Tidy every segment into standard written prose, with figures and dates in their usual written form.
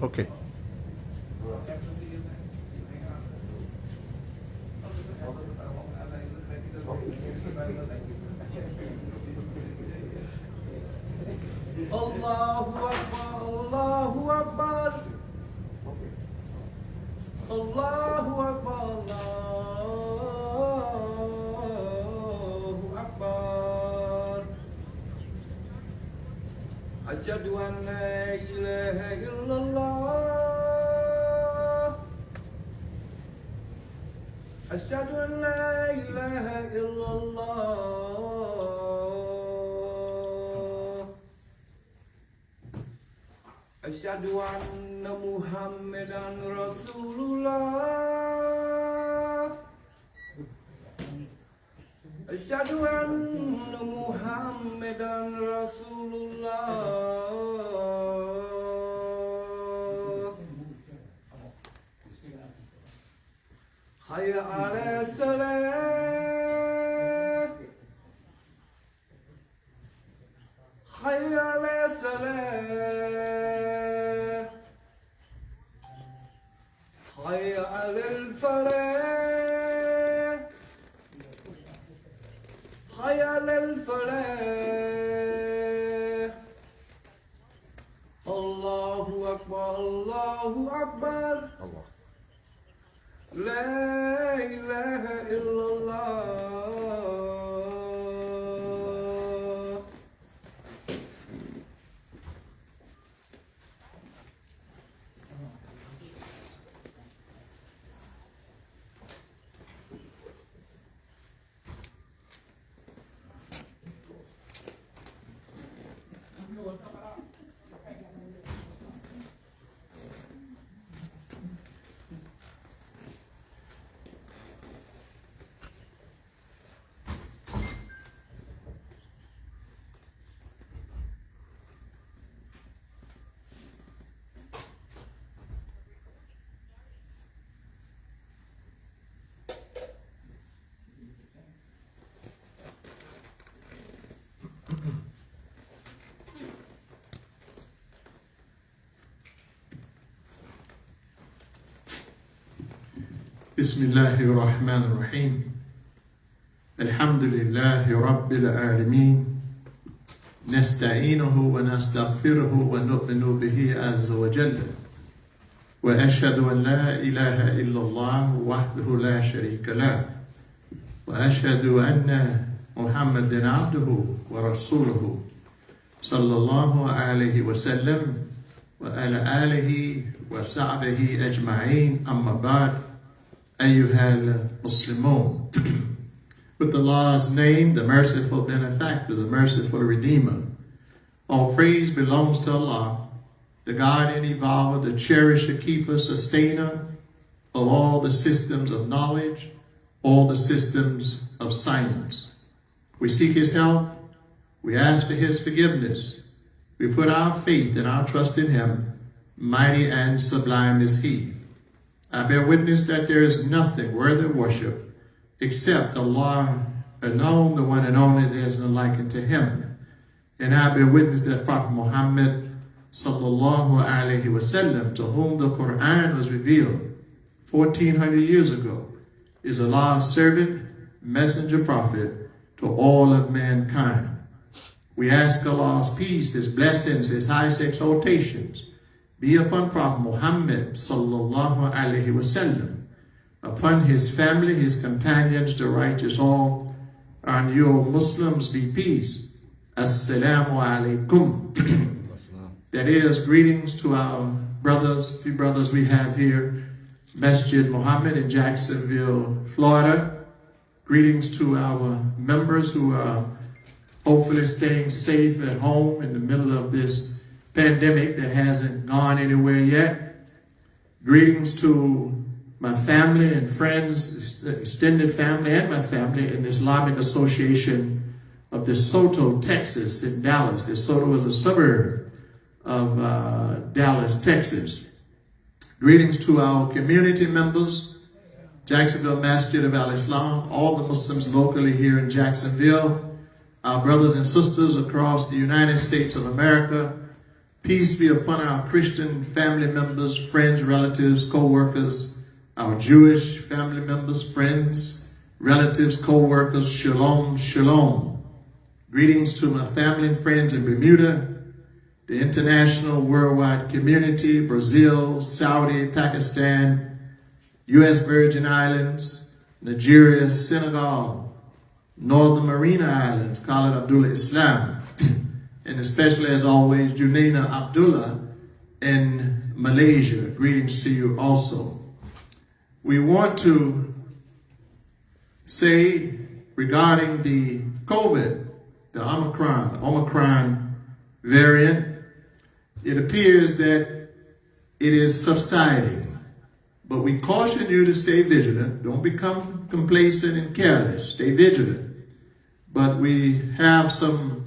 Okay. Allahu Akbar, Allahu Akbar. Allahu Akbar, Allahu Akbar. Asyhadu an la ilaha illallah. Asyhadu an la ilaha illallah. Asyhadu anna Muhammadan Rasulullah. Asyhadu anna Muhammadan Rasulullah. Hayya 'ala salat. Hayya 'ala salat. Hayya 'alal falah. Hayya 'alal falah. Allahu Akbar, Allahu Akbar. Allah. La ilaha illallah. بسم الله الرحمن الرحيم الحمد لله رب العالمين نستعينه ونستغفره ونؤمن به عز وجل وأشهد أن لا إله إلا الله وحده لا شريك له وأشهد أن محمدا عبده ورسوله صلى الله عليه وسلم وعلى آله وصحبه أجمعين أما بعد أيها المسلمون. With Allah's name, the merciful benefactor, the merciful redeemer. All praise belongs to Allah, the guardian, evolver, the cherisher, keeper, sustainer of all the systems of knowledge, all the systems of science. We seek His help. We ask for His forgiveness. We put our faith and our trust in Him. Mighty and sublime is He. I bear witness that there is nothing worthy of worship except Allah alone, the one and only. There is no like unto Him. And I bear witness that Prophet Muhammad sallallahu alaihi wasallam, to whom the Quran was revealed 1400 years ago, is Allah's servant, messenger, prophet to all of mankind. We ask Allah's peace, His blessings, His highest exaltations be upon Prophet Muhammad sallallahu alaihi wasallam, upon his family, his companions, the righteous all. On you Muslims be peace. Assalamu alaikum. That is, greetings to our brothers, few brothers we have here, Masjid Muhammad in Jacksonville, Florida. Greetings to our members who are hopefully staying safe at home in the middle of this pandemic that hasn't gone anywhere yet. Greetings to my family and friends, extended family and my family in the Islamic Association of DeSoto, Texas in Dallas. DeSoto is a suburb of Dallas, Texas. Greetings to our community members, Jacksonville Masjid of Al-Islam, all the Muslims locally here in Jacksonville, our brothers and sisters across the United States of America, Peace be upon our Christian family members, friends, relatives, co-workers, our Jewish family members, friends, relatives, co-workers. Shalom, shalom. Greetings to my family and friends in Bermuda, the international worldwide community, Brazil, Saudi, Pakistan, U.S. Virgin Islands, Nigeria, Senegal, Northern Marina Islands, call it Abdullah Islam, and especially, as always, Junaina Abdullah in Malaysia. Greetings to you also. We want to say regarding the COVID, the Omicron variant, it appears that it is subsiding. But we caution you to stay vigilant. Don't become complacent and careless. Stay vigilant. But we have some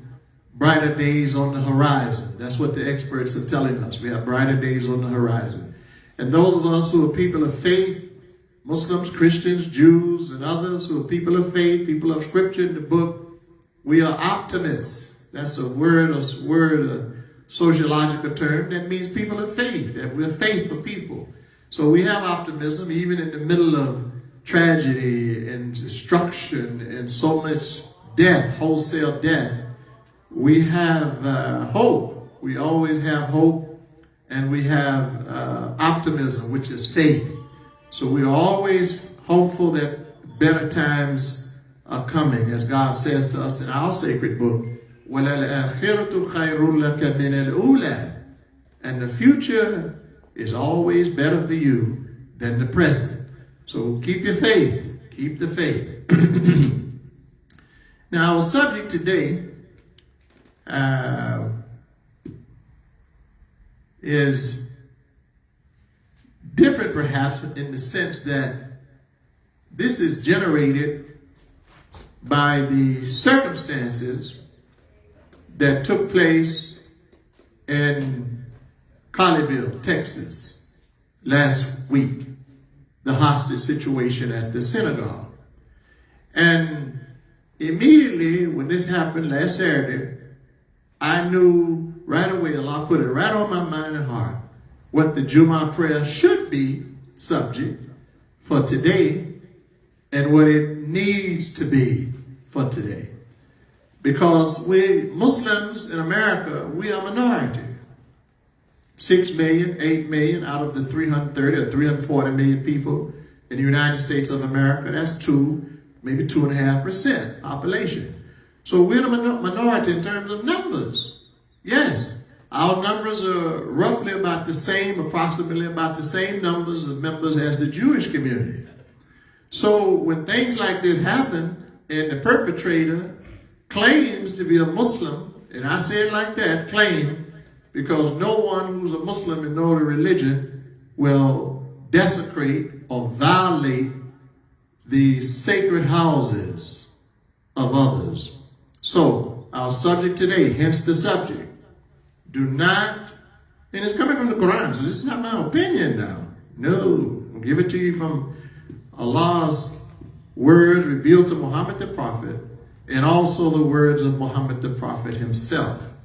brighter days on the horizon. That's what the experts are telling us. We have brighter days on the horizon. And those of us who are people of faith, Muslims, Christians, Jews, and others who are people of faith, people of scripture in the book, we are optimists. That's a word, a sociological term that means people of faith, that we're faithful people. So we have optimism even in the middle of tragedy and destruction and so much death, wholesale death. We have hope. We always have hope, and we have optimism, which is faith. So we are always hopeful that better times are coming, as God says to us in our sacred book, وَلَلْآخِرَةُ خَيْرٌ لَكَ مِنَ الْأُولَى. And the future is always better for you than the present. So keep your faith. Keep the faith. Now, our subject today is different perhaps in the sense that this is generated by the circumstances that took place in Colleyville, Texas last week, the hostage situation at the synagogue. And immediately when this happened last Saturday, I knew right away, Allah put it right on my mind and heart, what the Jumah prayer should be subject for today and what it needs to be for today. Because we Muslims in America, we are minority. 6 million, 8 million out of the 330 or 340 million people in the United States of America. That's maybe 2.5% population. So we're the minority in terms of numbers. Yes, our numbers are roughly about the same, approximately about the same numbers of members as the Jewish community. So when things like this happen and the perpetrator claims to be a Muslim, and I say it like that, claim, because no one who's a Muslim in no other religion will desecrate or violate the sacred houses of others. So, our subject today, hence the subject, do not, and it's coming from the Quran, so this is not my opinion now. No, I'll give it to you from Allah's words revealed to Muhammad the Prophet, and also the words of Muhammad the Prophet himself.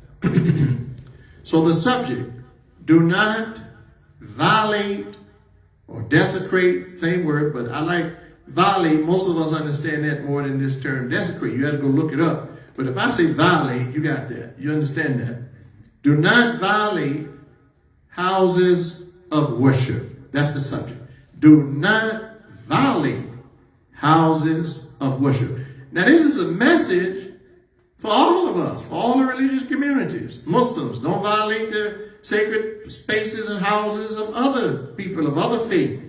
So the subject, do not violate or desecrate, same word, but I like violate. Most of us understand that more than this term desecrate. You have to go look it up. But if I say violate, you got that. You understand that. Do not violate houses of worship. That's the subject. Do not violate houses of worship. Now, this is a message for all of us, for all the religious communities. Muslims, don't violate the sacred spaces and houses of other people, of other faith.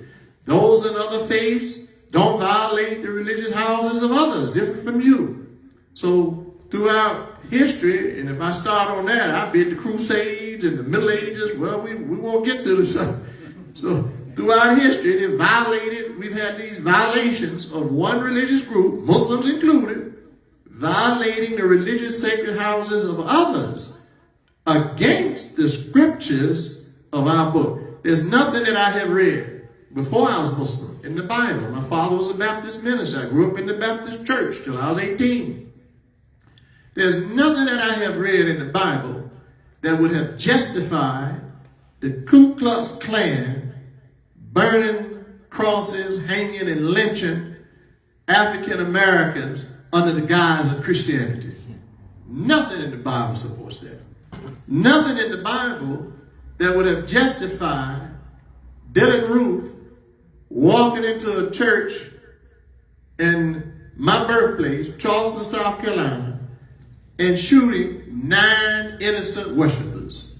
Those in other faiths, don't violate the religious houses of others, different from you. So throughout history, and if I start on that, I be at the Crusades and the Middle Ages. Well, we won't get to this. So throughout history, they violated, we've had these violations of one religious group, Muslims included, violating the religious sacred houses of others against the scriptures of our book. There's nothing that I have read before I was Muslim in the Bible. My father was a Baptist minister. I grew up in the Baptist church till I was 18. There's nothing that I have read in the Bible that would have justified the Ku Klux Klan burning crosses, hanging and lynching African Americans under the guise of Christianity. Nothing in the Bible supports that. Nothing in the Bible that would have justified Dylan Ruth walking into a church in my birthplace, Charleston, South Carolina, and shooting 9 innocent worshipers.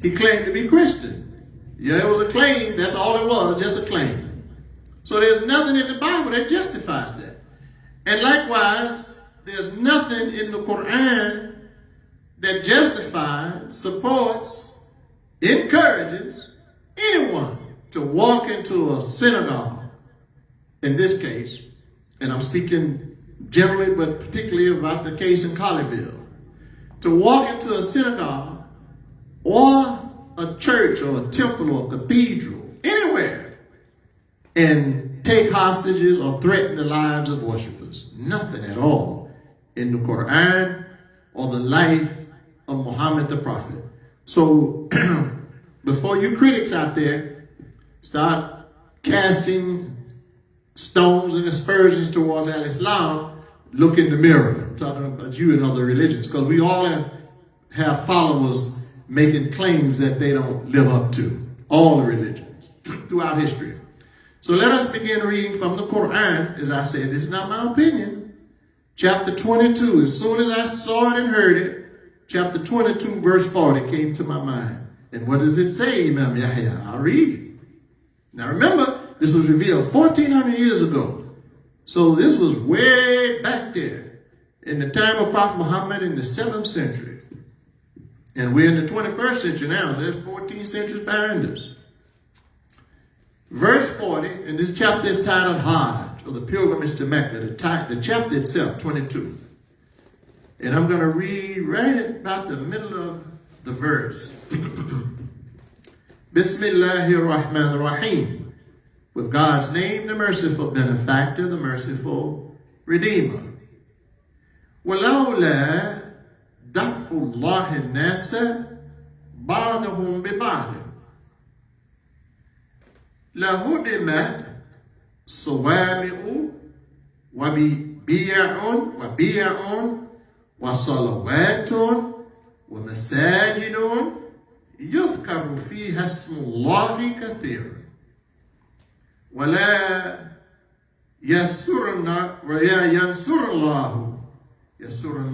He claimed to be Christian. Yeah, it was a claim. That's all it was, just a claim. So there's nothing in the Bible that justifies that. And likewise, there's nothing in the Quran that justifies, supports, encourages anyone to walk into a synagogue, in this case, and I'm speaking generally, but particularly about the case in Colleyville, to walk into a synagogue or a church or a temple or a cathedral, anywhere, and take hostages or threaten the lives of worshipers. Nothing at all in the Quran or the life of Muhammad the Prophet. So before you critics out there start casting stones and aspersions towards al-Islam, look in the mirror. I'm talking about you and other religions, because we all have followers making claims that they don't live up to. All the religions throughout history. So let us begin reading from the Quran. As I said, this is not my opinion. Chapter 22. As soon as I saw it and heard it, chapter 22, verse 40 came to my mind. And what does it say, Imam Yahya? I'll read it. Now remember, this was revealed 1,400 years ago. So this was way back there in the time of Prophet Muhammad in the 7th century. And we're in the 21st century now, so there's 14 centuries behind us. Verse 40, and this chapter is titled Hajj, or the pilgrimage to Mecca. The chapter itself, 22. And I'm going to read right at about the middle of the verse. Bismillahirrahmanirrahim. With God's name, the merciful benefactor, the merciful redeemer. وَلَوْلَا دَفْءُ اللَّهِ النَّاسَ بَعْضَهُمْ بِبَعْضٍ لَهُدِمَتْ صَوَامِعُ وَبِيَعٌ وَصَلَوَاتٌ وَمَسَاجِدٌ يُذْكَرُ فِيهَا اسْمُ اللَّهِ كَثِيرًا وَلَا يَنْصُرَنَّ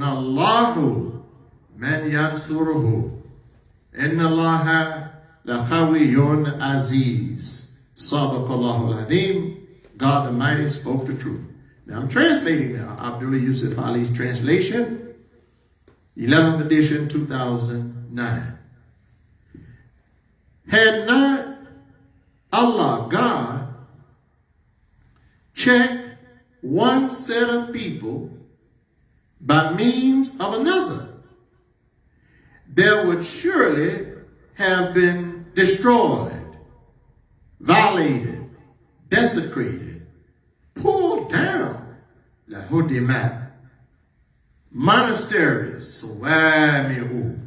اللَّهُ مَنْ يَنْصُرُهُ إِنَّ اللَّهَ لَقَوِيٌّ عَزِيزٌ صَدَقَ اللَّهُ الْعَظِيمُ. God the Mighty spoke the truth. Now I'm translating now. Abdullah Yusuf Ali's translation, 11th edition, 2009. Had not Allah, God, checked one set of people by means of another, there would surely have been destroyed, violated, desecrated, pulled down, lahudimat, monasteries, sawami'u.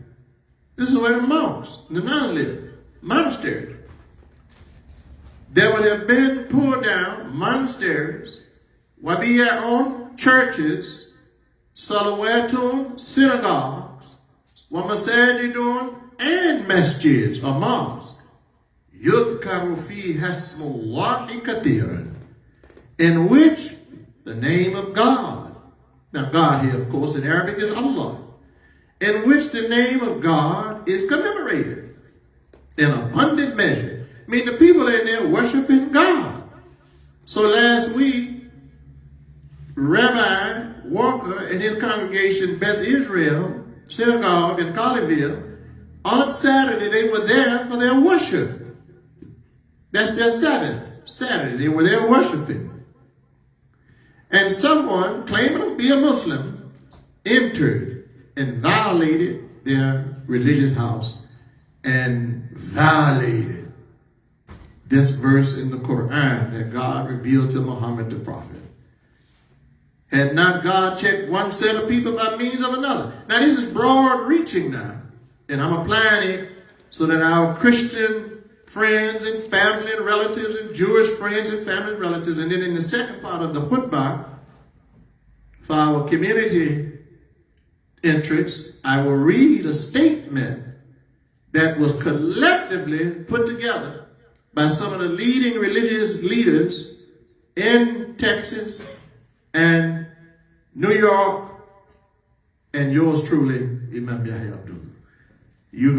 This is where the monks, the nuns live, monasteries. There would have been pulled down monasteries, wabiya'un, churches, salawatun, synagogues, wamasajidun, and masjids or mosques. Yudhkaru fiha ismullahi kathiran, in which the name of God, now God here of course in Arabic is Allah, in which the name of God is commemorated in abundant measure. I mean, the people in there worshiping God. So last week, Rabbi Walker and his congregation, Beth Israel Synagogue in Colleyville, on Saturday they were there for their worship. That's their Sabbath. Saturday they were there worshiping. And someone claiming to be a Muslim entered and violated their religious house and violated this verse in the Quran that God revealed to Muhammad the Prophet. Had not God checked one set of people by means of another? Now this is broad reaching now. And I'm applying it so that our Christian friends and family and relatives and Jewish friends and family and relatives, and then in the second part of the khutbah, for our community interests, I will read a statement that was collectively put together by some of the leading religious leaders in Texas and New York, and yours truly, Imam Yahya Abdullah. You're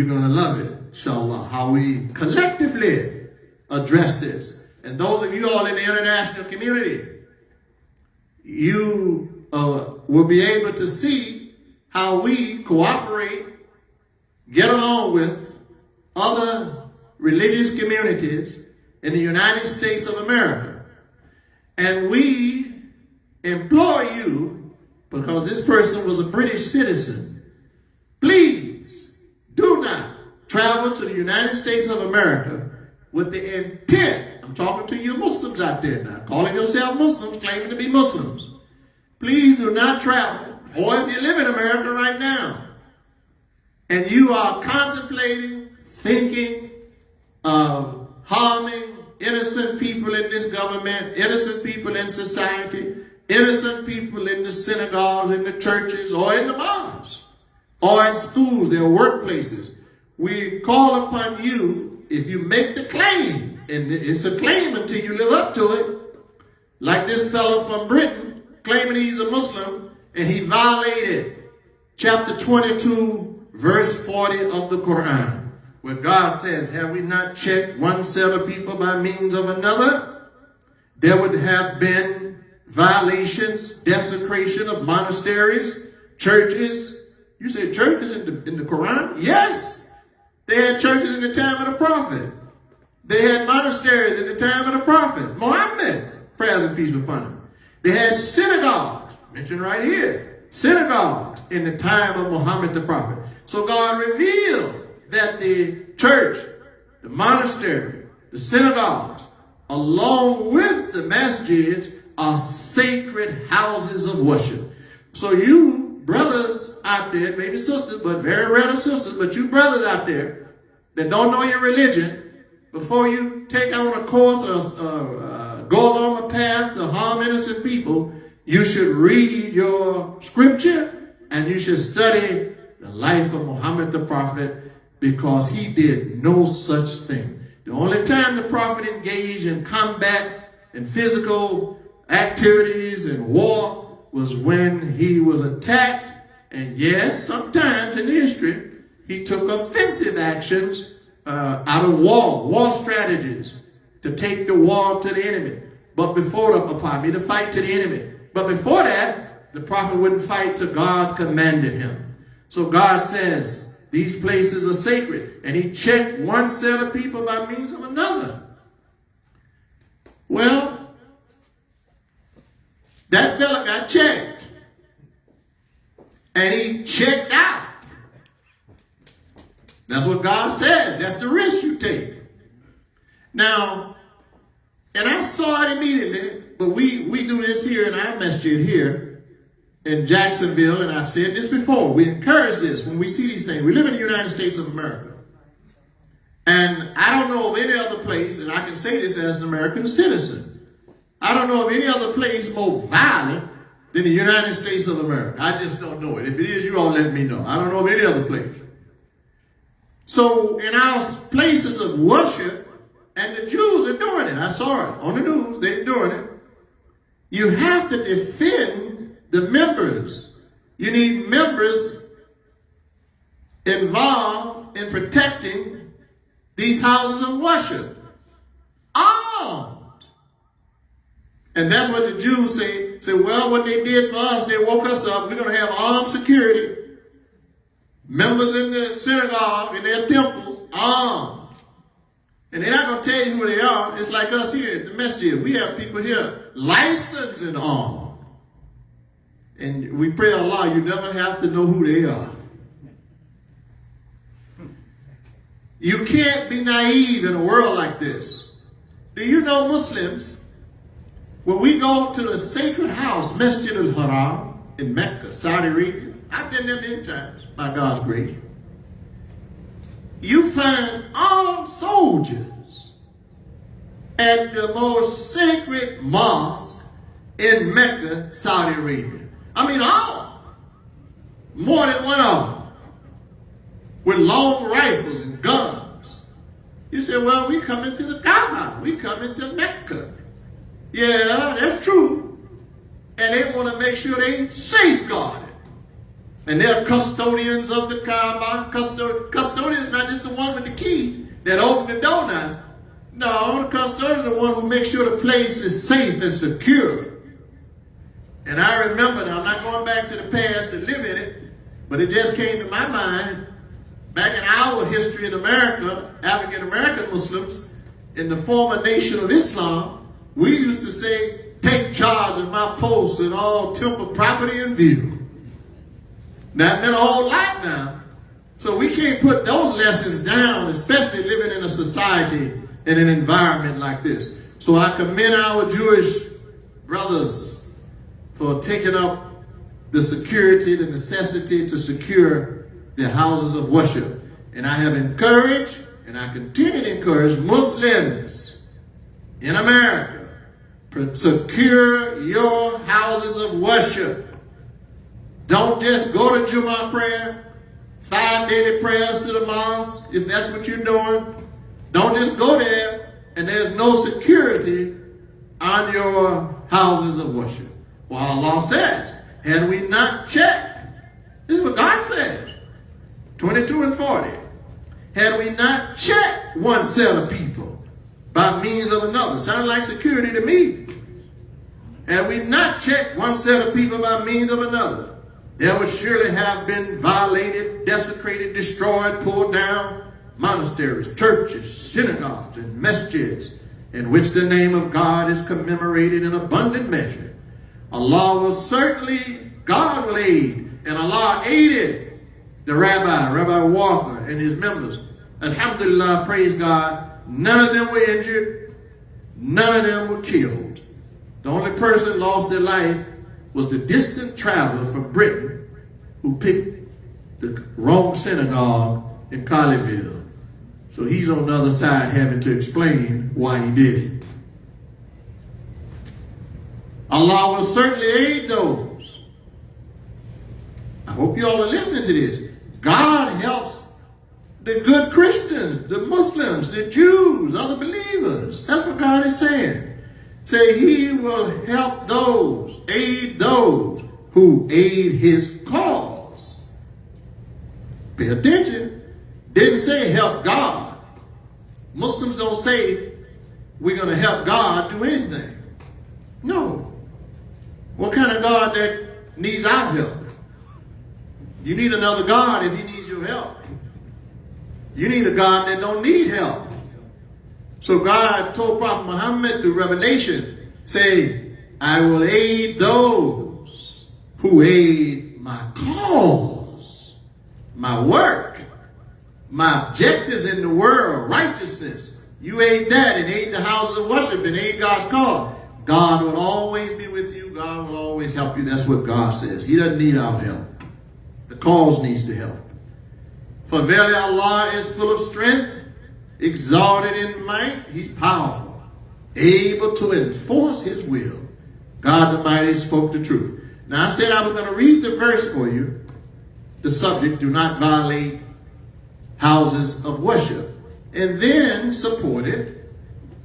gonna love it, inshallah, how we collectively address this. And those of you all in the international community, you will be able to see how we cooperate, get along with other religious communities in the United States of America. And we implore you, because this person was a British citizen, please do not travel to the United States of America with the intent, I'm talking to you Muslims out there now, calling yourself Muslims, claiming to be Muslims. Please do not travel. Or if you live in America right now and you are contemplating, thinking of harming innocent people in this government, innocent people in society, innocent people in the synagogues, in the churches, or in the mosques, or in schools, their workplaces, we call upon you, if you make the claim, and it's a claim until you live up to it, like this fellow from Britain claiming he's a Muslim, and he violated chapter 22, verse 40 of the Quran, where God says, have we not checked one set of people by means of another? There would have been violations, desecration of monasteries, churches. You say churches in the Quran? Yes. They had churches in the time of the prophet. They had monasteries in the time of the prophet Muhammad, praise and peace be upon him. They had synagogues, mentioned right here, synagogues in the time of Muhammad the prophet. So God revealed that the church, the monastery, the synagogues, along with the masjids, are sacred houses of worship. So you brothers out there, maybe sisters, but very rare sisters, but you brothers out there that don't know your religion, before you take on a course or go along a path to harm innocent people, you should read your scripture and you should study the life of Muhammad the prophet, because he did no such thing. The only time the prophet engaged in combat and physical activities and war was when he was attacked. And yes, sometimes in history, he took offensive actions out of war strategies to take the war to the enemy. But before to fight to the enemy. But before that, the prophet wouldn't fight till God commanded him. So God says, these places are sacred. And he checked one set of people by means of another. Well, that fella got checked. And he checked out. That's what God says. That's the risk you take. Now, and I saw it immediately, but we do this here in our masjid here in Jacksonville, and I've said this before. We encourage this when we see these things. We live in the United States of America. And I don't know of any other place, and I can say this as an American citizen, I don't know of any other place more violent than the United States of America. I just don't know it. If it is, you all let me know. I don't know of any other place. So in our places of worship, and the Jews are doing it. I saw it on the news. They're doing it. You have to defend the members. You need members involved in protecting these houses of worship. Armed. And that's what the Jews say. Say, well, what they did for us, they woke us up. We're going to have armed security. Members in the synagogue, in their temples, armed. And they're not going to tell you who they are. It's like us here at the masjid. We have people here licensed and armed. And we pray Allah, you never have to know who they are. You can't be naive in a world like this. Do you know Muslims, when we go to the sacred house, Masjid al-Haram in Mecca, Saudi Arabia, I've been there many times, by God's grace. you find armed soldiers at the most sacred mosque in Mecca, Saudi Arabia. I mean, all. More than one of them. With long rifles and guns. You say, well, we coming to the Kaaba. We coming to Mecca. Yeah, that's true. And they want to make sure they safeguard it. And they're custodians of the Kaaba. Custodians, not just the one with the key that opened the door now. No, the custodian is the one who makes sure the place is safe and secure. And I remember, now I'm not going back to the past to live in it, but it just came to my mind, back in our history in America, African American Muslims, in the former nation of Islam, we used to say, take charge of my posts and all temple property and view. That meant a whole lot now. So we can't put those lessons down, especially living in a society in an environment like this. So I commend our Jewish brothers for taking up the security, the necessity to secure their houses of worship. And I have encouraged, and I continue to encourage Muslims in America to secure your houses of worship. Don't just go to Jumah prayer, 5 daily prayers to the mosque, if that's what you're doing. Don't just go there and there's no security on your houses of worship. Well, Allah says, had we not checked, this is what God says, 22 and 40, had we not checked one set of people by means of another, sounds like security to me. Had we not checked one set of people by means of another, there would surely have been violated, desecrated, destroyed, pulled down monasteries, churches, synagogues, and masjids in which the name of God is commemorated in abundant measure. Allah will certainly, God will aid, and Allah aided the Rabbi Walker and his members. Alhamdulillah, praise God, none of them were injured, none of them were killed. The only person lost their life was the distant traveler from Britain who picked the wrong synagogue in Colleyville. So he's on the other side having to explain why he did it. Allah will certainly aid those. I hope you all are listening to this. God helps the good Christians, the Muslims, the Jews, other believers. That's what God is saying. Say he will help those, aid those who aid his cause. Pay attention. Didn't say help God. Muslims don't say we're going to help God do anything. No. What kind of God that needs our help? You need another God if he needs your help. You need a God that don't need help. So God told Prophet Muhammad through Revelation, say, I will aid those who aid my cause, my work, my objectives in the world, righteousness. You aid that and aid the houses of worship and aid God's cause. God will always be with you. God will always help you. That's what God says. He doesn't need our help. The cause needs to help. For verily Allah is full of strength, exalted in might. He's powerful, able to enforce his will. God the Mighty spoke the truth. Now I said I was going to read the verse for you. The subject, do not violate houses of worship. And then support it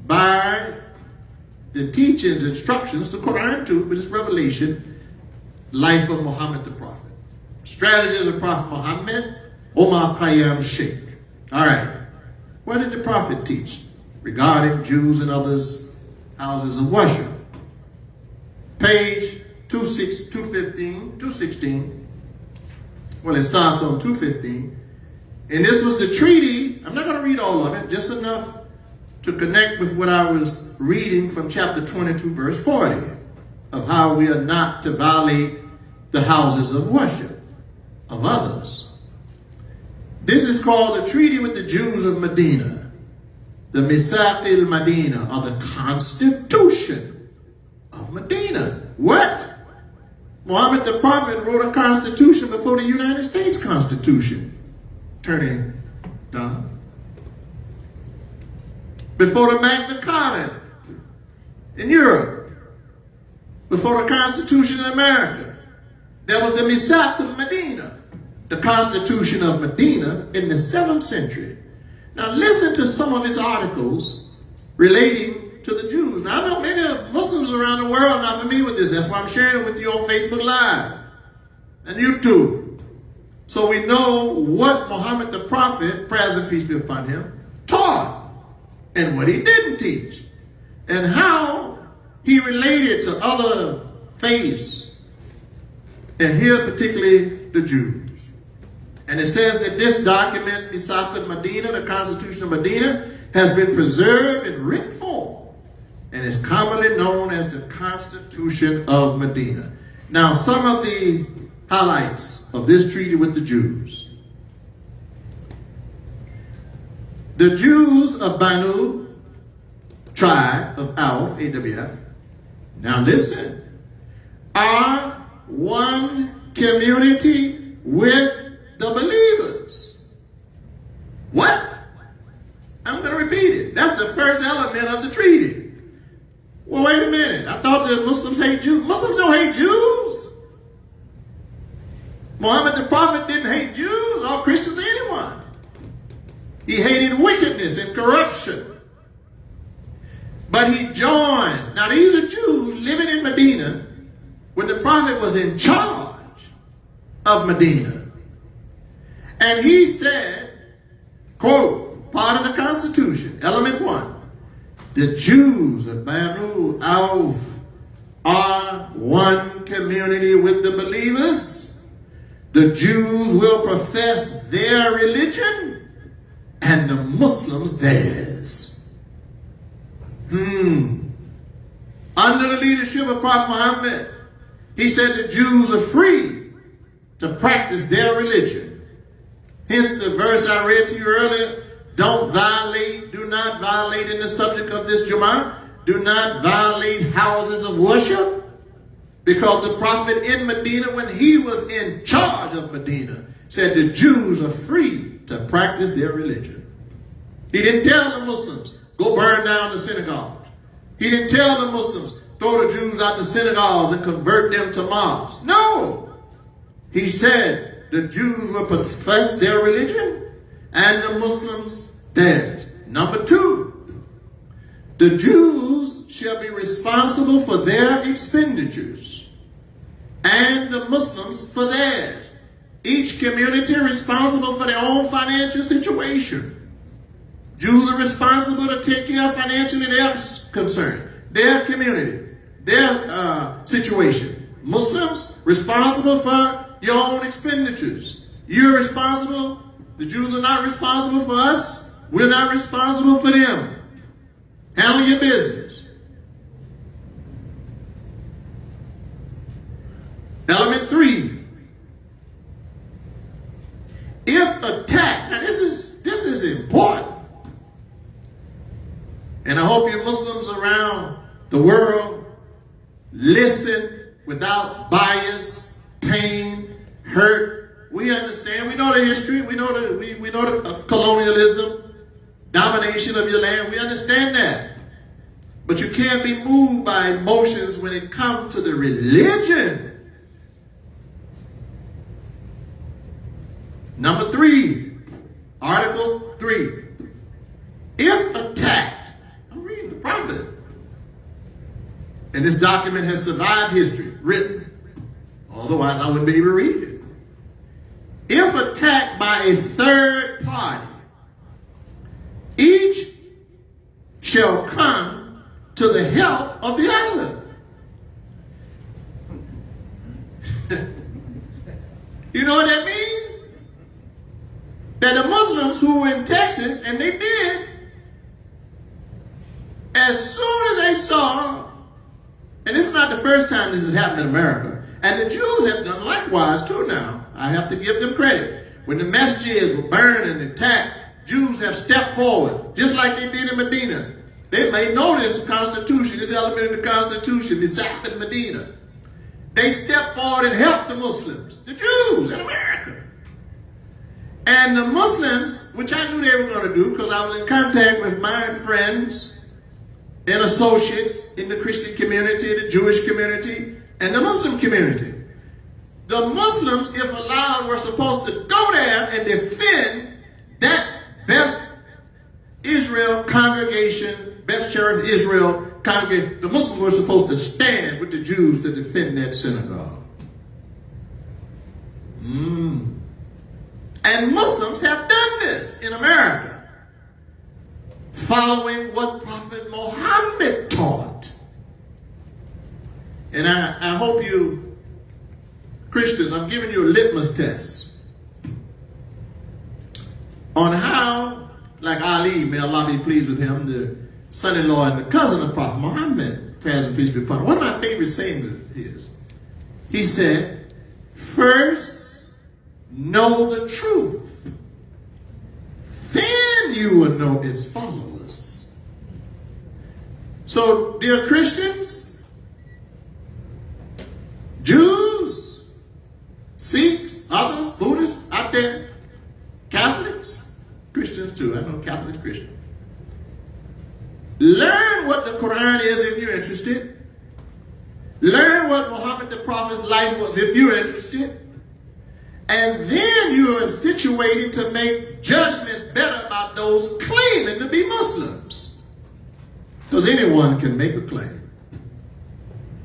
by the teachings, instructions, the Quran too, but it's Revelation, life of Muhammad the Prophet. Strategies of Prophet Muhammad, Omar Khayyam Sheikh. All right. What did the Prophet teach regarding Jews and others' houses of worship? Page 216. Well, it starts on 215. And this was the treaty. I'm not going to read all of it, just enough to connect with what I was reading from chapter 22, verse 40, of how we are not to violate the houses of worship of others. This is called the treaty with the Jews of Medina, the Misaq al-Medina, or the Constitution of Medina. What? Muhammad the Prophet wrote a constitution before the United States Constitution. Turning down. before the Magna Carta in Europe, before the Constitution in America. There was the Misat of Medina, the Constitution of Medina in the 7th century. Now listen to some of his articles relating to the Jews. Now I know many Muslims around the world are not familiar with this. That's why I'm sharing it with you on Facebook Live and YouTube. So we know what Muhammad the Prophet, praise and peace be upon him, taught and what he didn't teach, and how he related to other faiths, and here particularly the Jews. And it says that this document, Misaq al-Medina, the Constitution of Medina, has been preserved in written form and is commonly known as the Constitution of Medina. Now, some of the highlights of this treaty with the Jews. The Jews of Banu, tribe of Auf, AWF, now listen, are one community with the believers. What? I'm going to repeat it. That's the first element of the treaty. Well, wait a minute. I thought that Muslims hate Jews. Muslims don't hate Jews. Muhammad the Prophet didn't hate Jews or Christians or anyone. He hated wickedness and corruption. But he joined. Now these are Jews living in Medina when the Prophet was in charge of Medina. And he said, quote, part of the Constitution, element 1, the Jews of Banu Auf are one community with the believers. The Jews will profess their religion and the Muslims theirs. Under the leadership of Prophet Muhammad, he said the Jews are free to practice their religion. Hence the verse I read to you earlier, don't violate, do not violate in the subject of this Jumah, do not violate houses of worship. Because the Prophet in Medina, when he was in charge of Medina, said the Jews are free to practice their religion. He didn't tell the Muslims, go burn down the synagogues. He didn't tell the Muslims, throw the Jews out the synagogues and convert them to mosques. No. He said the Jews will profess their religion and the Muslims theirs. Number 2, the Jews shall be responsible for their expenditures and the Muslims for theirs. Each community responsible for their own financial situation. Jews are responsible to take care of financially their concern, their community, their situation. Muslims responsible for your own expenditures. You're responsible. The Jews are not responsible for us. We're not responsible for them. Handle your business. Element 3. If attacked, now this is important. And I hope you Muslims around the world listen without bias, pain, hurt. We understand. We know the history. We know the colonialism, domination of your land. We understand that. But you can't be moved by emotions when it comes to the religion. Number 3, Article 3. If attacked, I'm reading the Prophet. And this document has survived history, written. Otherwise, I wouldn't be able to read it. If attacked by a third party, each shall come to the help of the other. You know what that means? That the Muslims who were in Texas, and they did, as soon as they saw, and this is not the first time this has happened in America, and the Jews have done likewise too now. I have to give them credit. When the masjids were burned and attacked, Jews have stepped forward, just like they did in Medina. They may know this Constitution, this element of the Constitution, Misaq al-Medina. They stepped forward and helped the Muslims, the Jews in America. And the Muslims, which I knew they were going to do because I was in contact with my friends and associates in the Christian community, the Jewish community, and the Muslim community. The Muslims, if allowed, were supposed to go there and defend that Beth Israel congregation, Beth Sherif Israel congregation. The Muslims were supposed to stand with the Jews to defend that synagogue. And Muslims have done this in America, following what Prophet Muhammad taught. And I hope you, Christians, I'm giving you a litmus test on how, like Ali, may Allah be pleased with him, the son-in-law and the cousin of Prophet Muhammad, praise and peace be upon him. One of my favorite sayings is, he said, first, know the truth, then you will know its followers. So, dear Christians, Jews, Sikhs, others, Buddhists out there, Catholics, Christians too, I know Catholic Christians. Learn what the Quran is if you're interested. Learn what Muhammad the Prophet's life was if you're interested. And then you are situated to make judgments better about those claiming to be Muslims. Because anyone can make a claim.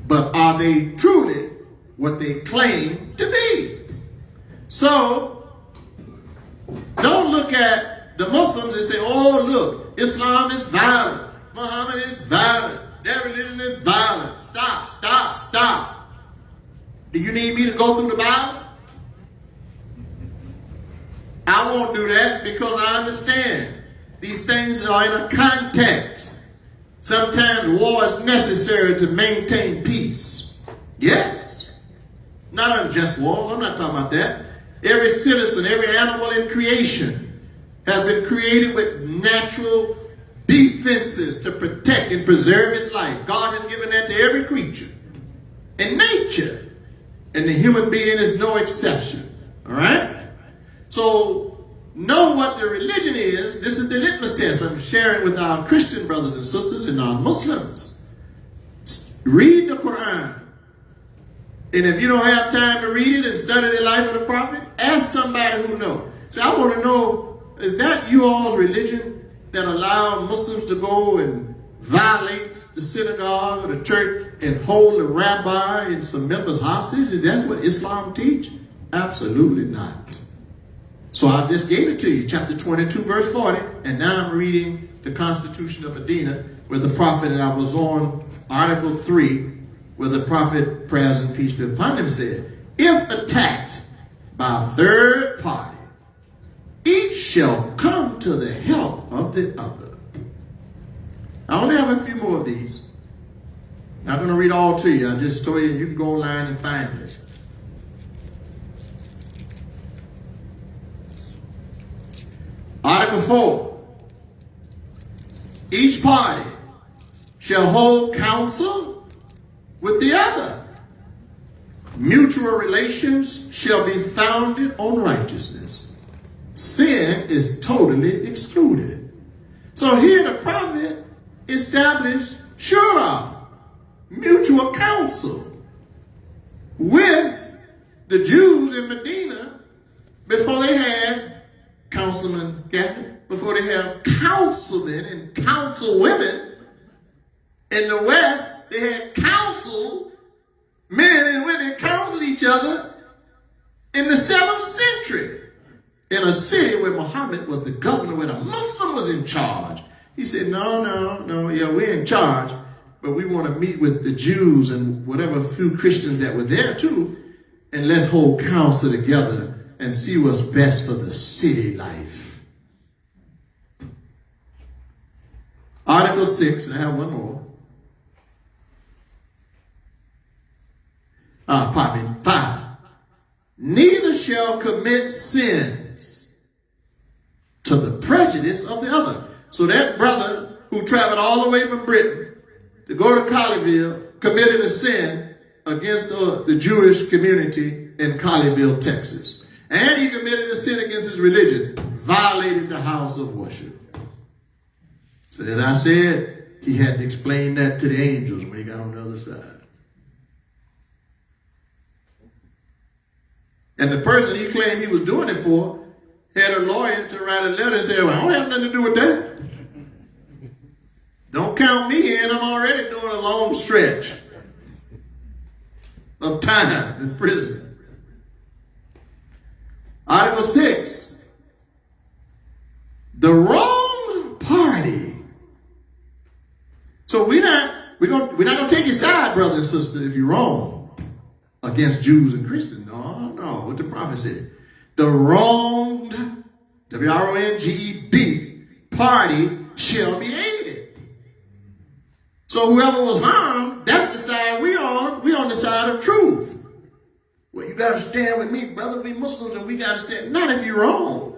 But are they truly what they claim to be? So, don't look at the Muslims and say, oh, look, Islam is violent. Muhammad is violent. Their religion is violent. Stop, stop, stop. Do you need me to go through the Bible? I won't do that because I understand these things are in a context. Sometimes war is necessary to maintain peace. Yes. Not unjust wars. I'm not talking about that. Every citizen, every animal in creation has been created with natural defenses to protect and preserve its life. God has given that to every creature in nature. And the human being is no exception. All right? So, know what the religion is. This is the litmus test I'm sharing with our Christian brothers and sisters and non-Muslims. Read the Quran. And if you don't have time to read it and study the life of the prophet, ask somebody who knows. Say, I want to know, is that you all's religion that allow Muslims to go and violate the synagogue or the church and hold the rabbi and some members hostage? Is that what Islam teach? Absolutely not. So I just gave it to you, chapter 22, verse 40, and now I'm reading the Constitution of Medina, where the prophet, and I was on Article 3, where the prophet, praise and peace be upon him, said, if attacked by a third party, each shall come to the help of the other. I only have a few more of these. I'm not going to read all to you. I just told you, you can go online and find it. Article 4. Each party shall hold counsel with the other. Mutual relations shall be founded on righteousness. Sin is totally excluded. So here the prophet established shura, mutual counsel, with the Jews in Medina before they had councilmen, before they have councilmen and councilwomen. In the West, they had council men and women counseled each other in the 7th century in a city where Muhammad was the governor, where the Muslim was in charge. He said, no, yeah, we're in charge, but we want to meet with the Jews and whatever few Christians that were there too, and let's hold counsel together and see what's best for the city life. Article 6, and I have one more. 5. Neither shall commit sins to the prejudice of the other. So that brother who traveled all the way from Britain to go to Colleyville committed a sin against the Jewish community in Colleyville, Texas. And he committed a sin against his religion, violated the house of worship. So as I said, he had to explain that to the angels when he got on the other side. And the person he claimed he was doing it for had a lawyer to write a letter and say, well, I don't have nothing to do with that. Don't count me in. I'm already doing a long stretch of time in prison. Article 6. The wrong party. So we're not gonna take your side, brother and sister, if you're wrong against Jews and Christians. No, what the prophet said. The wronged, W-R-O-N-G-E-D, party shall be aided. So whoever was harmed, that's the side we on. We on the side of truth. Well, you got to stand with me, brother. We Muslims, and we got to stand. Not if you're wrong.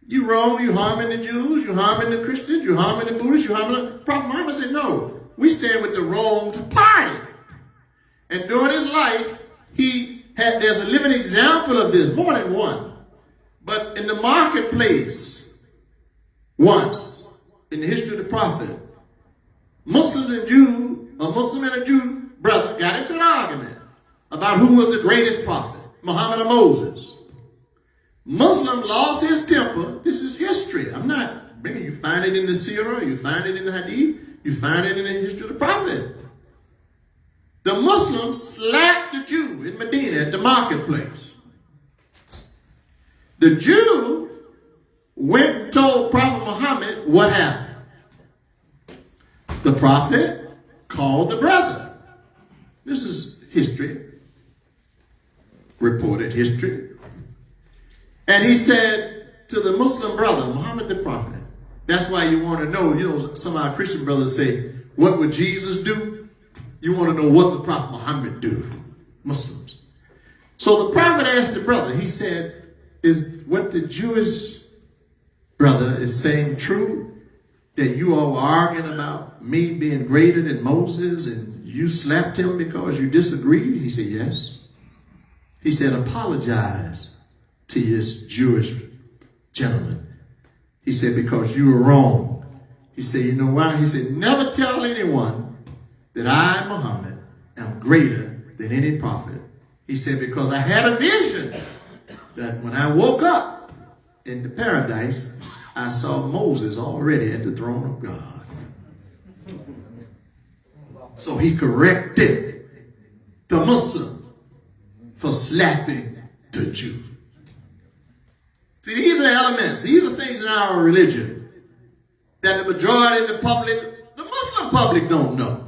You wrong, you harming the Jews, you harming the Christians, you harming the Buddhists, you harming the... Prophet Muhammad said, no, we stand with the wronged party. And during his life, there's a living example of this, more than one. But in the marketplace, once, in the history of the prophet, Muslims and Jews, a Muslim and a Jew brother got into an argument about who was the greatest prophet, Muhammad or Moses. Muslim lost his temper. This is history. I'm not bringing you. Find it in the Sirah, you find it in the Hadith, you find it in the history of the prophet. The Muslim slapped the Jew in Medina at the marketplace. The Jew went and told Prophet Muhammad what happened. The prophet called the brother. This is history, reported history. And he said to the Muslim brother, Muhammad the prophet, that's why you want to know, some of our Christian brothers say, what would Jesus do? You want to know what the prophet Muhammad do, Muslims. So the prophet asked the brother, he said, is what the Jewish brother is saying true? That you all were arguing about me being greater than Moses and you slapped him because you disagreed? He said, yes. He said, apologize to this Jewish gentleman. He said, because you were wrong. He said, you know why? He said, never tell anyone that I, Muhammad, am greater than any prophet. He said, because I had a vision that when I woke up in the paradise, I saw Moses already at the throne of God. So he corrected the Muslim for slapping the Jew. See, these are elements. These are things in our religion that the majority of the public, the Muslim public, don't know.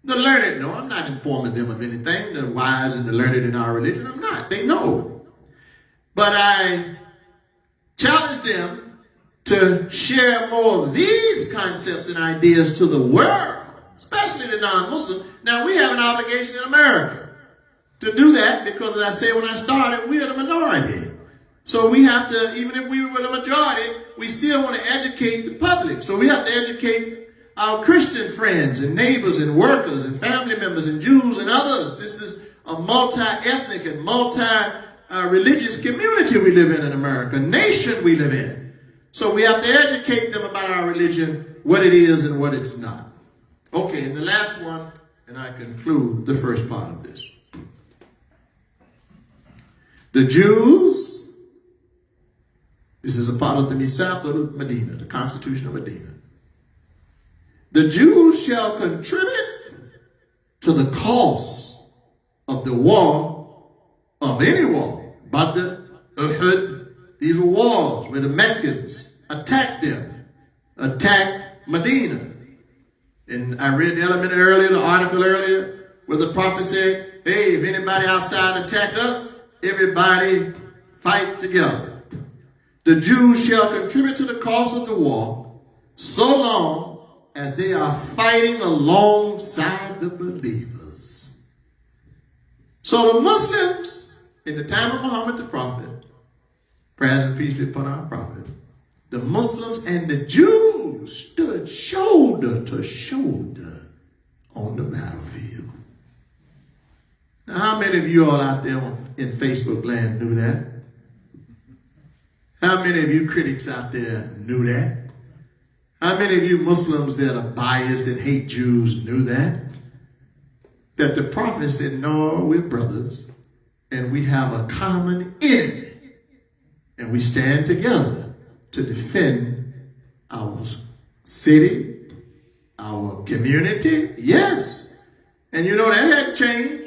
The learned know. I'm not informing them of anything. The wise and the learned in our religion, I'm not. They know. But I challenge them to share more of these concepts and ideas to the world, especially the non-Muslim. Now, we have an obligation in America to do that because, as I said when I started, we are the minority. So we have to, even if we were the majority, we still want to educate the public. So we have to educate our Christian friends and neighbors and workers and family members and Jews and others. This is a multi-ethnic and multi-religious community we live in America, nation we live in. So we have to educate them about our religion, what it is and what it's not. Okay, and the last one, and I conclude the first part of this. The Jews, this is a part of the Misaf of Medina, the Constitution of Medina. The Jews shall contribute to the cost of the war, of any war. Badr, Uhud, these were wars where the Meccans attacked them, attacked Medina. And I read the element earlier, the article earlier, where the prophet said, hey, if anybody outside attack us, everybody fight together. The Jews shall contribute to the cost of the war so long as they are fighting alongside the believers. So the Muslims, in the time of Muhammad the prophet, praise and peace be upon our prophet, the Muslims and the Jews stood shoulder to shoulder on the battlefield. Now, how many of you all out there in Facebook land knew that? How many of you critics out there knew that? How many of you Muslims that are biased and hate Jews knew that? That the prophet said, no, we're brothers and we have a common enemy and we stand together to defend our city, our community. Yes. And you know that hadn't changed.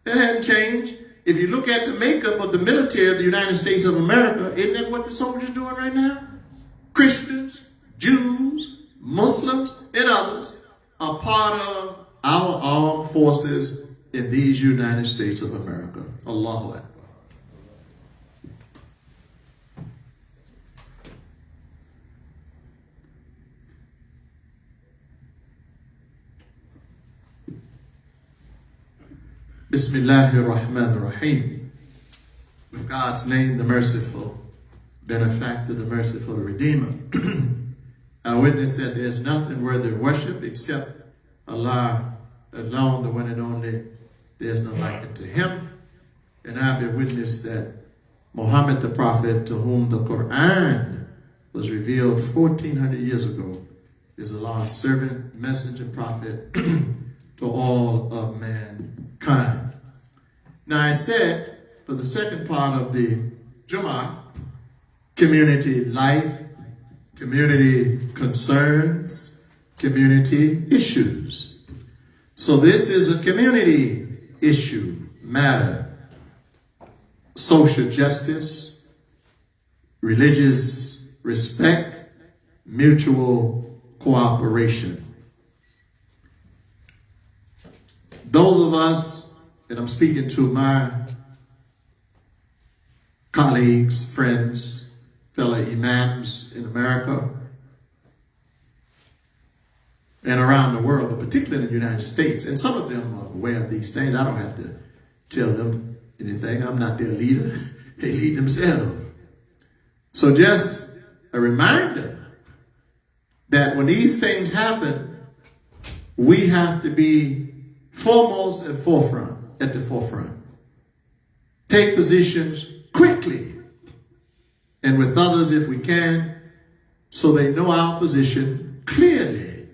That hadn't changed. If you look at the makeup of the military of the United States of America, isn't that what the soldiers are doing right now? Christians, Jews, Muslims, and others are part of our armed forces in these United States of America. Allahu Akbar. Bismillahir Rahmanir Rahim. With God's name, the merciful, benefactor, the merciful, the Redeemer. I witness that there's nothing worthy of worship except Allah alone, the one and only. There's no like unto him. And I bear witness that Muhammad the Prophet, to whom the Quran was revealed 1400 years ago, is Allah's servant, messenger, prophet to all of mankind. Now I said, for the second part of the Jumah, community life, community concerns, community issues. So this is a community issue, matter, social justice, religious respect, mutual cooperation. Those of us, and I'm speaking to my colleagues, friends, fellow imams in America and around the world, but particularly in the United States, and some of them are aware of these things. I don't have to tell them anything. I'm not their leader. They lead themselves. So just a reminder that when these things happen, we have to be foremost and at the forefront. Take positions quickly and with others if we can, so they know our position clearly,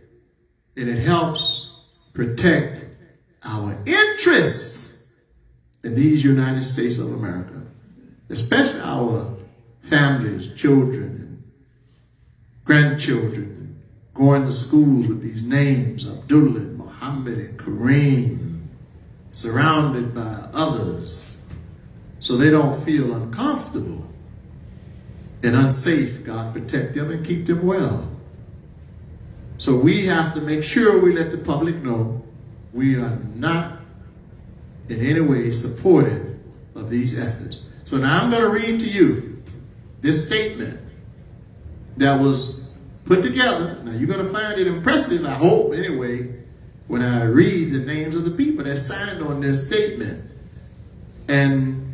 and it helps protect our interests in these United States of America, especially our families, children, and grandchildren, going to schools with these names, Abdullah, and Muhammad, and Kareem, surrounded by others, so they don't feel uncomfortable and unsafe. God protect them and keep them well. So we have to make sure we let the public know we are not in any way supportive of these efforts. So now I'm going to read to you this statement that was put together. Now you're going to find it impressive, I hope anyway, when I read the names of the people that signed on this statement. And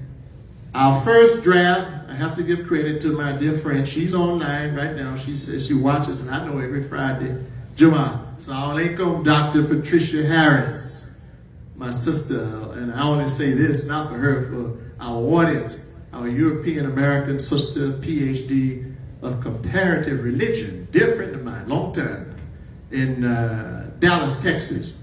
our first draft, I have to give credit to my dear friend. She's online right now. She says she watches, and I know every Friday, Jumah. Assalamu alaikum, Dr. Patricia Harris, my sister. And I only say this, not for her, for our audience, our European American sister, Ph.D. of comparative religion, dear friend of mine, long time, in Dallas, Texas.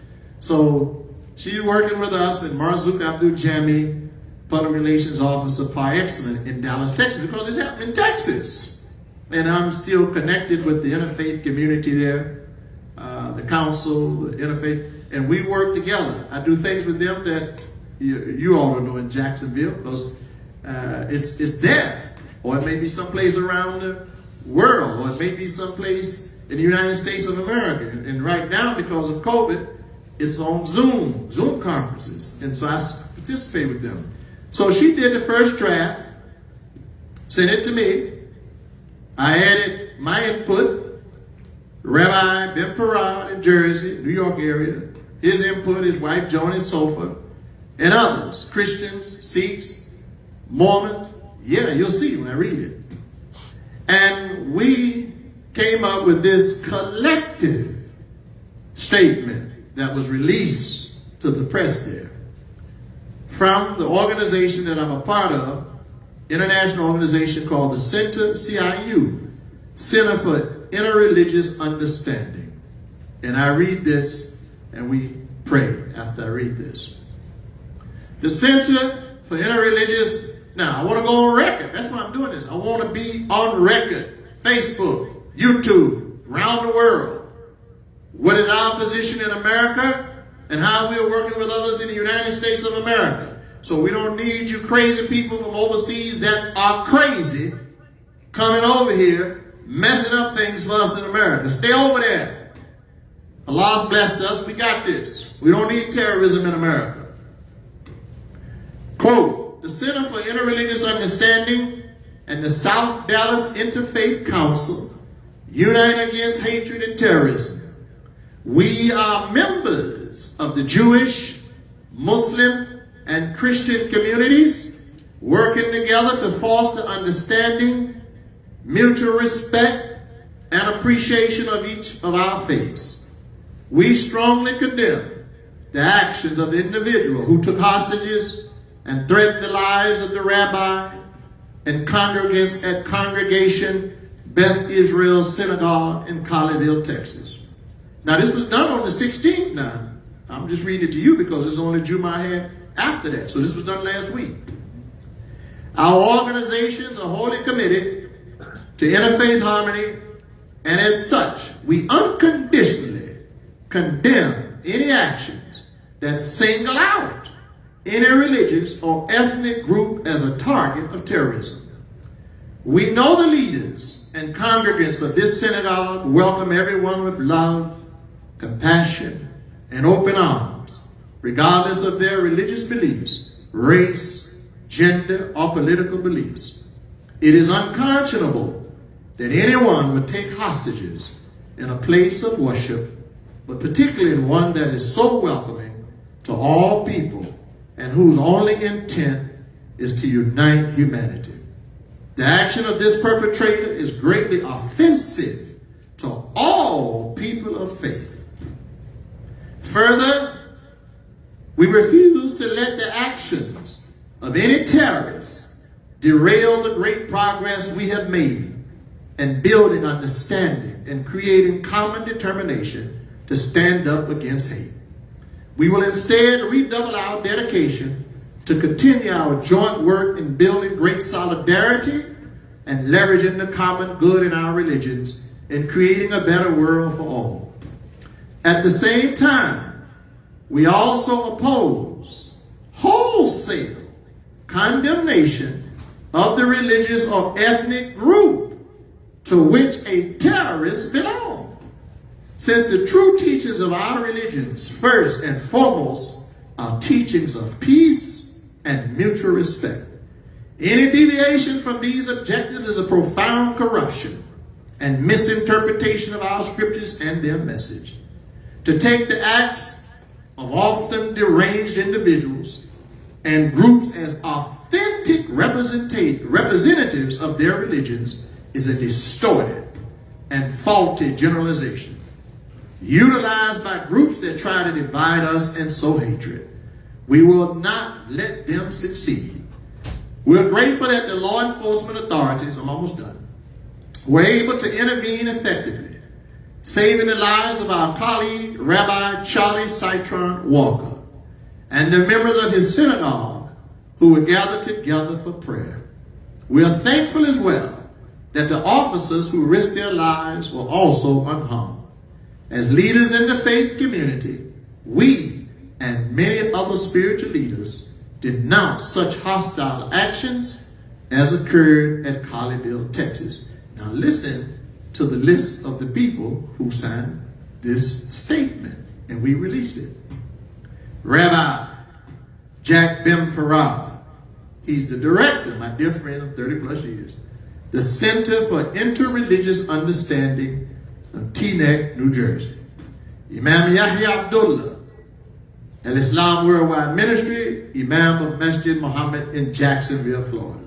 So she's working with us, and Marzouk Abdul Jami, Public Relations Officer par excellence in Dallas, Texas, because it's happening in Texas. And I'm still connected with the interfaith community there, the council, the interfaith, and we work together. I do things with them that you all don't know in Jacksonville, because it's there, or it may be someplace around the world, or it may be someplace in the United States of America. And right now, because of COVID, it's on Zoom conferences. And so I participate with them. So she did the first draft, sent it to me. I added my input, Rabbi Ben Parad in Jersey, New York area, his input, his wife Joan in Sofa, and others, Christians, Sikhs, Mormons. Yeah, you'll see when I read it. And we came up with this collective statement that was released to the press there. from the organization that I'm a part of, international organization called the Center, CIU, Center for Interreligious Understanding. And I read this, and we pray after I read this. The Center for Interreligious, now I want to go on record. That's why I'm doing this. I want to be on record. Facebook, YouTube, around the world. What is our position in America and how we are working with others in the United States of America. So we don't need you crazy people from overseas that are crazy coming over here, messing up things for us in America. Stay over there. Allah's blessed us. We got this. We don't need terrorism in America. Quote, the Center for Interreligious Understanding and the South Dallas Interfaith Council unite against hatred and terrorism. We are members of the Jewish, Muslim, and Christian communities working together to foster understanding, mutual respect, and appreciation of each of our faiths. We strongly condemn the actions of the individual who took hostages and threatened the lives of the rabbi and congregants at Congregation Beth Israel Synagogue in Colleyville, Texas. Now this was done on the 16th now. I'm just reading it to you because it's only Jumah had after that. So this was done last week. Our organizations are wholly committed to interfaith harmony, and as such, we unconditionally condemn any actions that single out any religious or ethnic group as a target of terrorism. We know the leaders and congregants of this synagogue welcome everyone with love, compassion, and open arms, regardless of their religious beliefs, race, gender, or political beliefs. It is unconscionable that anyone would take hostages in a place of worship, but particularly in one that is so welcoming to all people and whose only intent is to unite humanity. The action of this perpetrator is greatly offensive to all people of faith. Further, we refuse to let the actions of any terrorists derail the great progress we have made in building understanding and creating common determination to stand up against hate. We will instead redouble our dedication to continue our joint work in building great solidarity and leveraging the common good in our religions in creating a better world for all. At the same time, we also oppose wholesale condemnation of the religious or ethnic group to which a terrorist belongs. Since the true teachings of our religions, first and foremost, are teachings of peace and mutual respect. Any deviation from these objectives is a profound corruption and misinterpretation of our scriptures and their message. To take the acts of often deranged individuals and groups as authentic representatives of their religions is a distorted and faulty generalization, utilized by groups that try to divide us and sow hatred. We will not let them succeed. We're grateful that the law enforcement authorities, I'm almost done, were able to intervene effectively, saving the lives of our colleague, Rabbi Charlie Citron Walker, and the members of his synagogue who were gathered together for prayer. We are thankful as well that the officers who risked their lives were also unharmed. As leaders in the faith community, we and many other spiritual leaders denounce such hostile actions as occurred at Colleyville, Texas. Now listen to the list of the people who signed this statement, and we released it. Rabbi Jack Ben-Parad, he's the director, my dear friend of 30 plus years, the Center for Interreligious Understanding of Teaneck, New Jersey. Imam Yahya Abdullah, Al-Islam Worldwide Ministry, Imam of Masjid Muhammad in Jacksonville, Florida.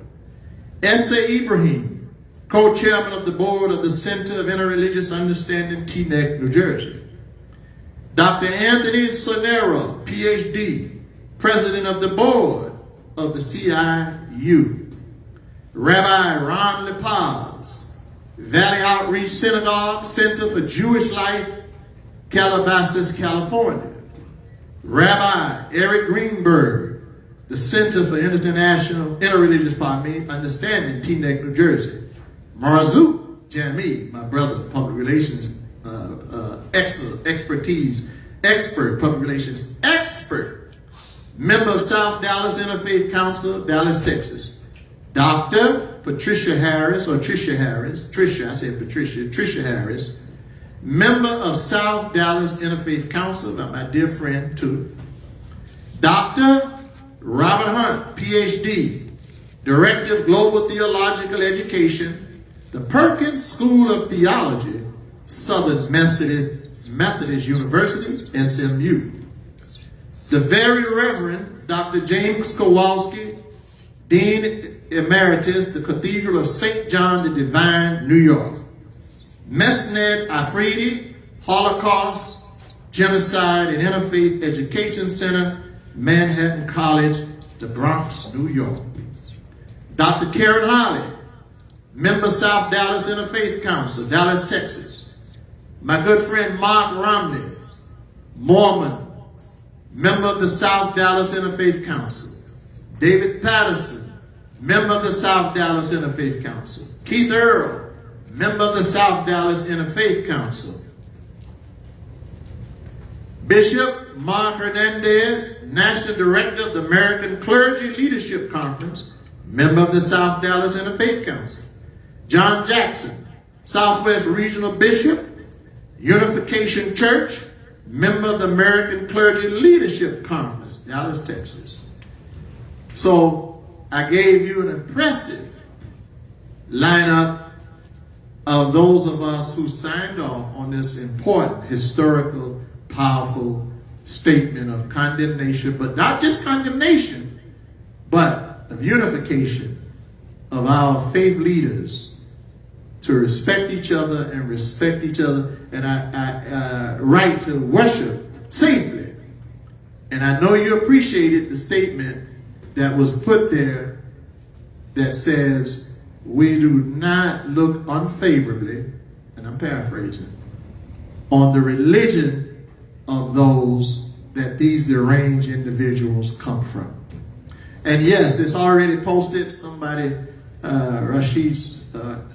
Essa Ibrahim, co-chairman of the board of the Center of Interreligious Understanding, Teaneck, New Jersey. Dr. Anthony Sonero, Ph.D., President of the Board of the CIU, Rabbi Ron Lepaz, Valley Outreach Synagogue Center for Jewish Life, Calabasas, California, Rabbi Eric Greenberg, the Center for Interreligious Understanding, Teaneck, New Jersey, Marzuk Jami, my brother, public relations expert, public relations expert, member of South Dallas Interfaith Council, Dallas, Texas, Dr. Patricia Harris, Tricia Harris, member of South Dallas Interfaith Council, my dear friend too, Dr. Robert Hunt, Ph.D., Director of Global Theological Education, the Perkins School of Theology, Southern Methodist University, SMU. The Very Reverend Dr. James Kowalski, Dean Emeritus, the Cathedral of St. John the Divine, New York. Mesned Afridi, Holocaust, Genocide, and Interfaith Education Center, Manhattan College, the Bronx, New York. Dr. Karen Holly, member South Dallas Interfaith Council, Dallas, Texas. My good friend Mark Romney, Mormon, member of the South Dallas Interfaith Council. David Patterson, member of the South Dallas Interfaith Council. Keith Earl, member of the South Dallas Interfaith Council. Bishop Mark Hernandez, National Director of the American Clergy Leadership Conference, member of the South Dallas Interfaith Council. John Jackson, Southwest Regional Bishop, Unification Church, member of the American Clergy Leadership Conference, Dallas, Texas. So I gave you an impressive lineup of those of us who signed off on this important, historical, powerful statement of condemnation, but not just condemnation, but of unification of our faith leaders to respect each other and respect each other, and I right to worship safely. And I know you appreciated the statement that was put there that says, we do not look unfavorably, and I'm paraphrasing, on the religion of those that these deranged individuals come from. And yes, it's already posted. Somebody, Rashid's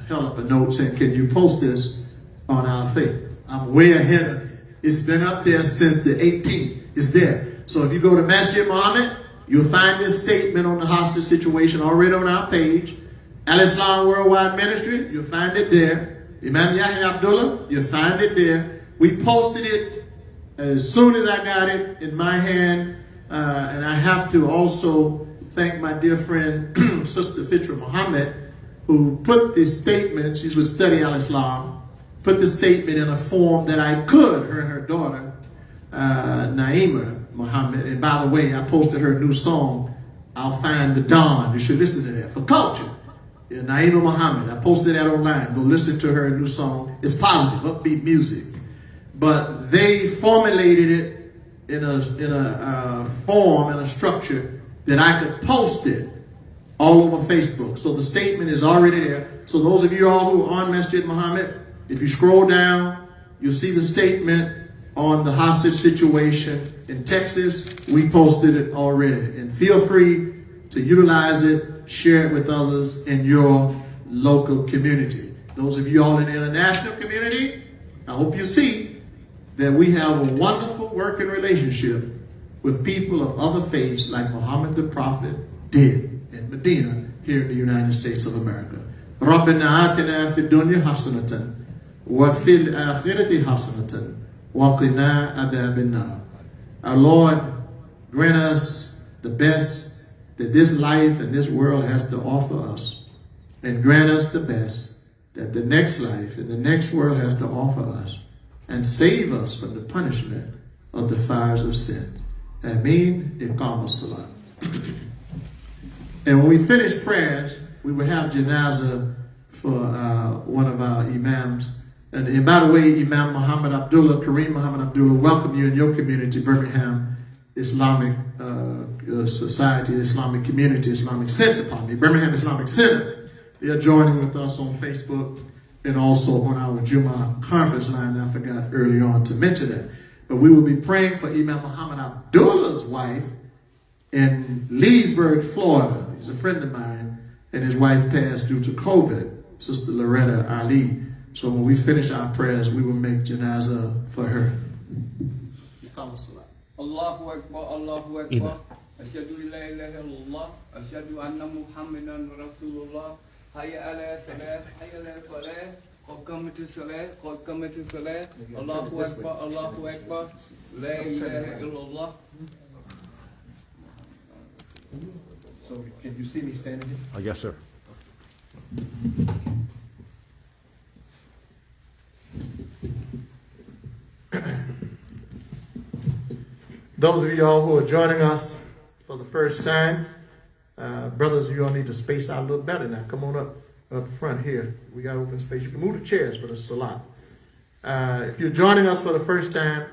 held up a note saying, can you post this on our faith? I'm way ahead of it. It's been up there since the 18th. It's there. So if you go to Masjid Muhammad, you'll find this statement on the hostage situation already on our page. Al-Islam Worldwide Ministry, you'll find it there. Imam Yahya Abdullah, you'll find it there. We posted it as soon as I got it in my hand. And I have to also thank my dear friend, Sister Fitra Muhammad, who put this statement, she's with Study Al-Islam, put the statement in a form that I could, her and her daughter, Naima Muhammad. And by the way, I posted her new song, I'll Find the Dawn. You should listen to that for culture. Yeah, Naima Muhammad, I posted that online. Go listen to her new song. It's positive, upbeat music. But they formulated it in a form and a structure that I could post it all over Facebook. So the statement is already there. So those of you all who are on Masjid Muhammad, if you scroll down, you'll see the statement on the hostage situation in Texas. We posted it already. And feel free to utilize it, share it with others in your local community. Those of you all in the international community, I hope you see that we have a wonderful working relationship with people of other faiths like Muhammad the Prophet did in Medina here in the United States of America. رَبَّنَا آتِنَا فِي الدُّنْيَا حَسَنَةً وَفِي الْآخِرَةِ حَسَنَةً وَقِنَا عَذَابَ النَّارِ. Our Lord, grant us the best that this life and this world has to offer us, and grant us the best that the next life and the next world has to offer us, and save us from the punishment of the fires of sin. Ameen. Iqam as-salat. And when we finish prayers, we will have janazah for one of our imams. And by the way, Imam Muhammad Abdullah, Kareem Muhammad Abdullah, welcome you in your community, Birmingham Islamic Society, Islamic Community, Islamic Center, Birmingham Islamic Center. They are joining with us on Facebook and also on our Jumah conference line. I forgot early on to mention that. But we will be praying for Imam Muhammad Abdullah's wife in Leesburg, Florida. He's a friend of mine, and his wife passed due to COVID, Sister Loretta Ali. So when we finish our prayers, we will make janazah for her. Allahu Akbar, Allahu Akbar. Asyhadu an la ilaha illallah, asyhadu anna Muhammadan Rasulullah. Hayya ala salat, hayya ala falah. Qad qamatis salat. Allahu Akbar, Allahu Akbar. La ilaha illallah. So can you see me standing here? Yes, sir. Those of y'all who are joining us for the first time, brothers, you all need to space out a little better now. Come on up front here. We got open space. You can move the chairs, but it's a lot. If you're joining us for the first time,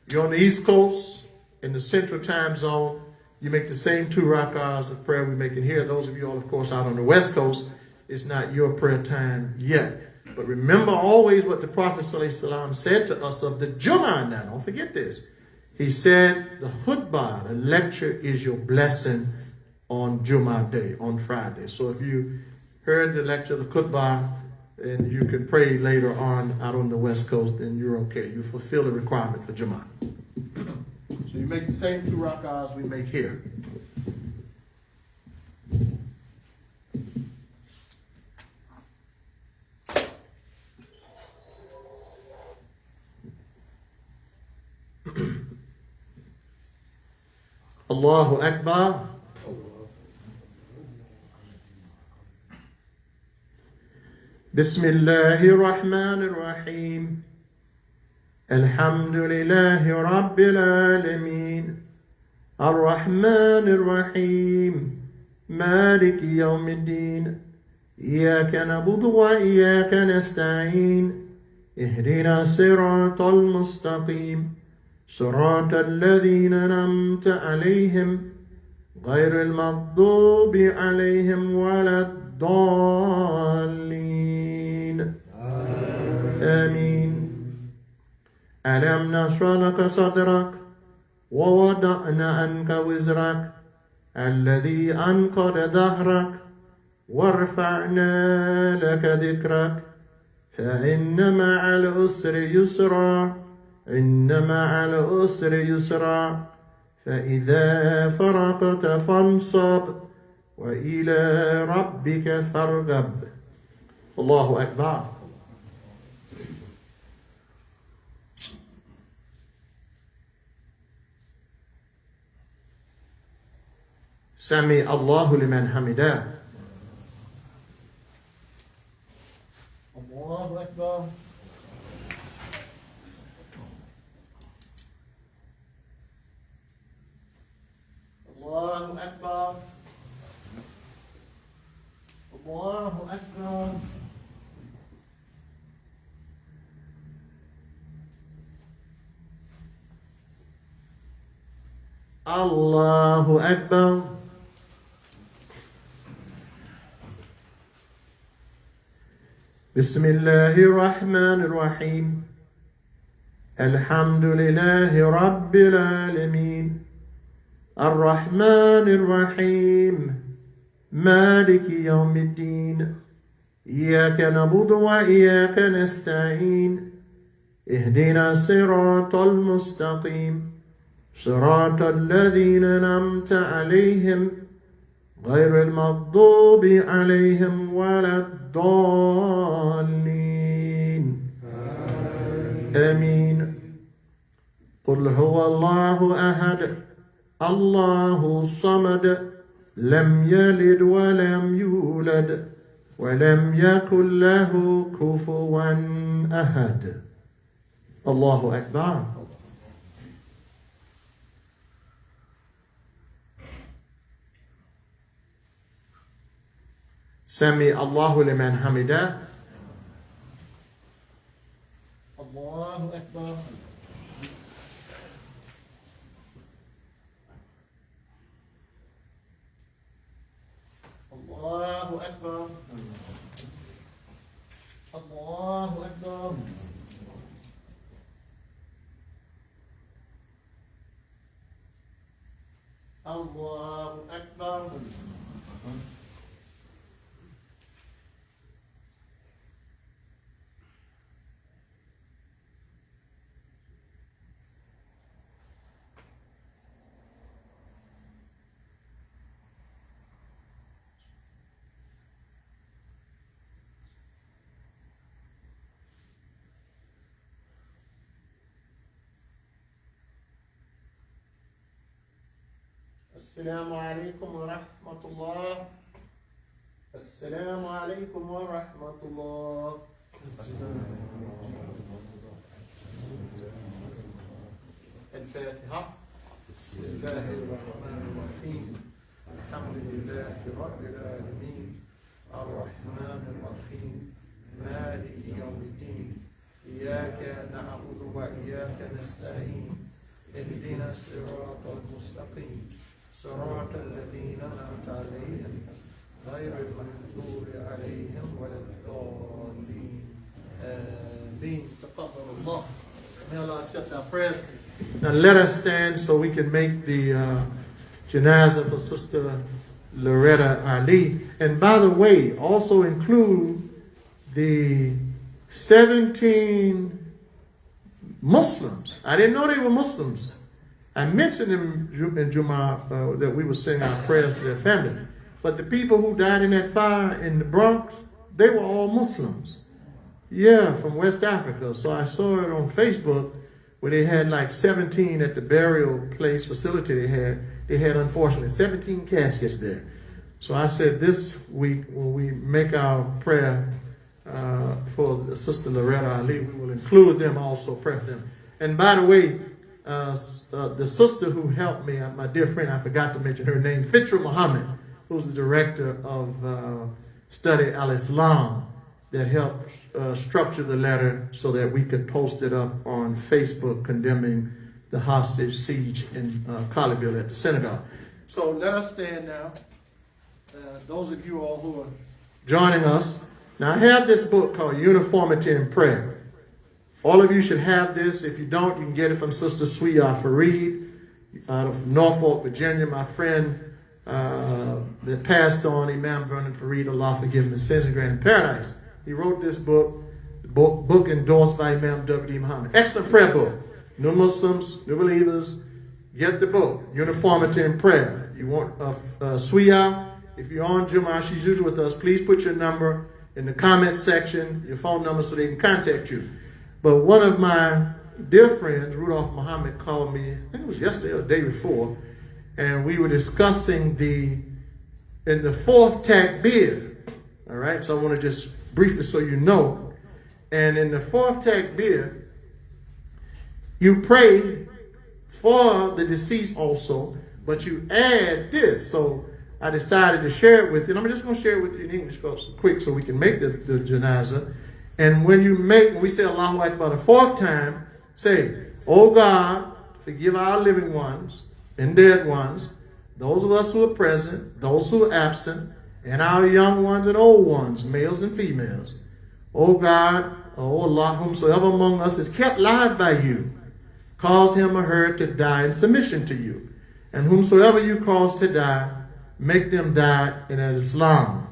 you're on the East Coast in the Central Time Zone. You make the same 2 rak'ahs of prayer we make in here. Those of you all, of course, out on the West Coast, it's not your prayer time yet. But remember always what the Prophet ﷺ said to us of the Jumah now. Don't forget this. He said the khutbah, the lecture, is your blessing on Jumah day, on Friday. So if you heard the lecture, the khutbah, and you can pray later on out on the West Coast, then you're okay. You fulfill the requirement for Jumah. So you make the same 2 rak'ahs we make here. Allahu Akbar. Bismillahir Rahmanir Rahim. Alhamdulillahi Rabbil Alameen. Ar-Rahmanir Rahim. Maliki Yawmiddin. Iyyaka na'budu wa iyyaka nasta'in. Ihdina siratal mustaqim. صراط الذين أنعمت عليهم غير المغضوب عليهم ولا الضالين آمين ألم نشرح لك صدرك ووضعنا عنك وزرك الذي أنقض ظهرك ورفعنا لك ذكرك فإن مع العسر يسرا إن مع العسر يسرا فإذا فرغت فانصب وإلى ربك فارغب. الله أكبر. سمع الله لمن حمده. الله أكبر. الله أكبر. الله أكبر. الله أكبر. بسم الله الرحمن الرحيم. الحمد لله رب العالمين. الرحمن الرحيم مالك يوم الدين إياك نعبد وإياك نستعين اهدنا الصراط المستقيم صراط الذين أنعمت عليهم غير المغضوب عليهم ولا الضالين آمين. قل هو الله أحد الله الصمد لم يلد ولم يولد ولم يكن له كفوا أحد. الله أكبر. سمع الله لمن حمده. الله أكبر. Assalamu alaikum wa rahmatullah. Assalamu alaikum wa rahmatullah. الفاتحة. بسم الله الرحمن الرحيم. الحمد لله رب العالمين. الرحمن الرحيم. مالك يوم الدين. إياك نعبد وإياك نستعين. اهدنا الصراط المستقيم. صراط الذين أنعمت عليهم غير المغضوب عليهم ولا الضالين. آمين. تقبل الله. May Allah accept our prayers. Now let us stand so we can make the janazah for Sister Loretta Ali. And by the way, also include the 17 Muslims. I didn't know they were Muslims. I mentioned in Jumah that we were saying our prayers for their family. But the people who died in that fire in the Bronx, they were all Muslims. Yeah, from West Africa. So I saw it on Facebook where they had like 17 at the burial place facility they had. They had, unfortunately, 17 caskets there. So I said this week when we make our prayer for Sister Loretta Ali, we will include them also, pray for them. And by the way, the sister who helped me, my dear friend, I forgot to mention her name, Fitra Muhammad, who's the director of Study Al-Islam, that helped structure the letter so that we could post it up on Facebook condemning the hostage siege in Colleyville at the synagogue. So let us stand now. Those of you all who are joining us. Now I have this book called Uniformity in Prayer. All of you should have this. If you don't, you can get it from Sister Suya Fareed out of Norfolk, Virginia. My friend that passed on, Imam Vernon Fareed, Allah forgive him his sins and grant him paradise. He wrote this book endorsed by Imam W.D. Muhammad. Excellent prayer book. New Muslims, new believers, get the book, Uniformity in Prayer. If you want Suya, if you're on Jumah, she's usually with us, please put your number in the comment section, your phone number, so they can contact you. But one of my dear friends, Rudolph Muhammad, called me, I think it was yesterday or the day before, and we were discussing in the fourth takbir. All right, so I want to just briefly so you know. And in the fourth takbir, you pray for the deceased also, but you add this. So I decided to share it with you. And I'm just going to share it with you in English quick so we can make the janazah. And when we say Allahu Akbar the fourth time, say, "Oh God, forgive our living ones and dead ones, those of us who are present, those who are absent, and our young ones and old ones, males and females. Oh God, oh Allah, whomsoever among us is kept alive by you, cause him or her to die in submission to you. And whomsoever you cause to die, make them die in Islam.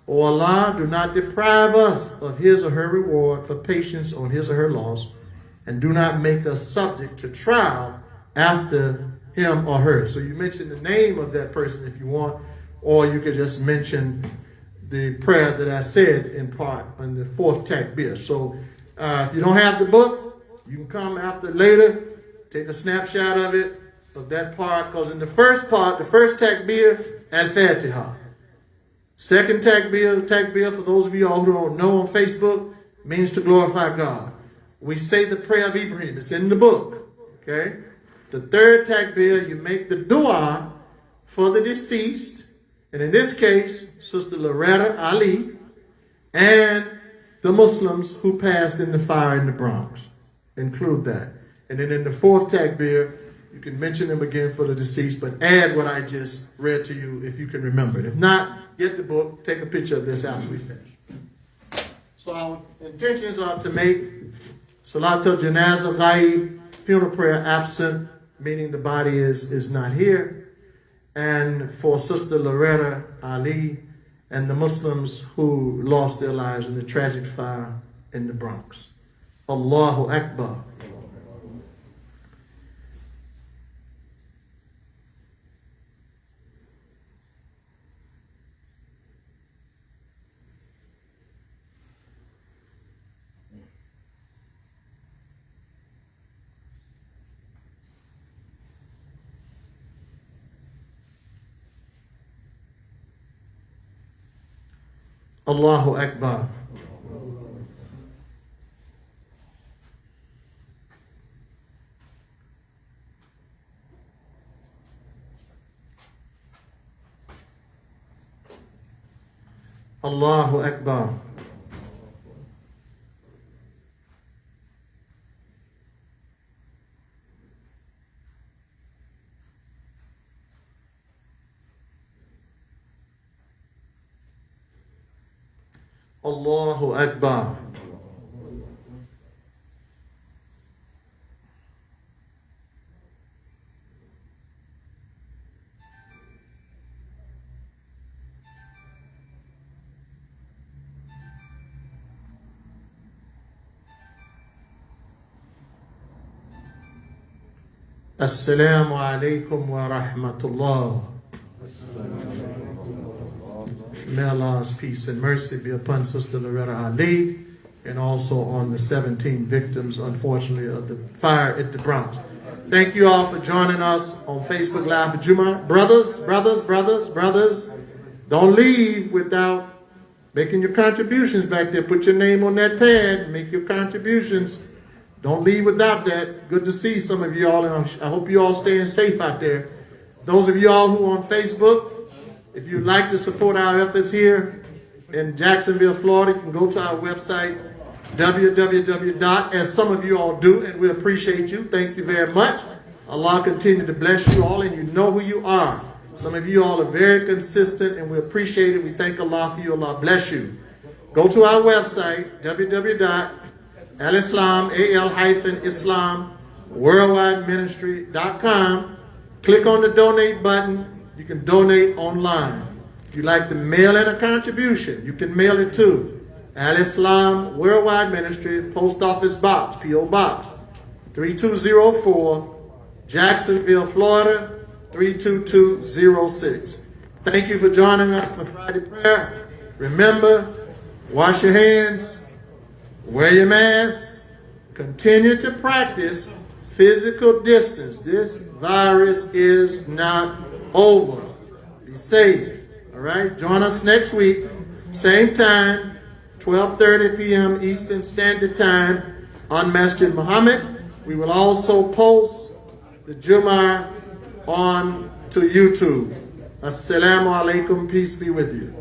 O Allah, do not deprive us of his or her reward for patience on his or her loss, and do not make us subject to trial after him or her." So you mention the name of that person if you want, or you could just mention the prayer that I said in part on the fourth takbir. So if you don't have the book, you can come after later, take a snapshot of it, of that part, because in the first part, the first takbir, Al-Fatiha. Second takbir, for those of you all who don't know on Facebook, means to glorify God. We say the prayer of Ibrahim. It's in the book. Okay? The third takbir, you make the dua for the deceased. And in this case, Sister Loretta Ali and the Muslims who passed in the fire in the Bronx. Include that. And then in the fourth takbir, you can mention them again for the deceased, but add what I just read to you if you can remember it. If not, get the book, take a picture of this after we finish. So our intentions are to make Salatul Janazah Ghaib, funeral prayer absent, meaning the body is not here, and for Sister Loretta Ali and the Muslims who lost their lives in the tragic fire in the Bronx. Allahu Akbar. Allahu Akbar. Allahu Akbar. Allahu Akbar. Assalamu alaikum wa rahmatullah. May Allah's peace and mercy be upon Sister Loretta Ali and also on the 17 victims, unfortunately, of the fire at the Bronx. Thank you all for joining us on Facebook Live for Jumah. Brothers, don't leave without making your contributions back there. Put your name on that pad, make your contributions. Don't leave without that. Good to see some of you all, and I hope you all staying safe out there. Those of you all who are on Facebook, if you'd like to support our efforts here in Jacksonville, Florida, you can go to our website, www. As some of you all do, and we appreciate you. Thank you very much. Allah continue to bless you all, and you know who you are. Some of you all are very consistent, and we appreciate it. We thank Allah for you. Allah bless you. Go to our website, www.al-Islam worldwideministry.com. Click on the donate button. You can donate online. If you'd like to mail in a contribution, you can mail it to Al-Islam Worldwide Ministry, Post Office Box, P.O. Box 3204, Jacksonville, Florida 32206. Thank you for joining us for Friday prayer. Remember, wash your hands, wear your mask, continue to practice physical distance. This virus is not over. Be safe. All right. Join us next week, same time, 12:30 p.m. Eastern Standard Time on Masjid Muhammad. We will also post the Jumah on to YouTube. Assalamu alaikum. Peace be with you.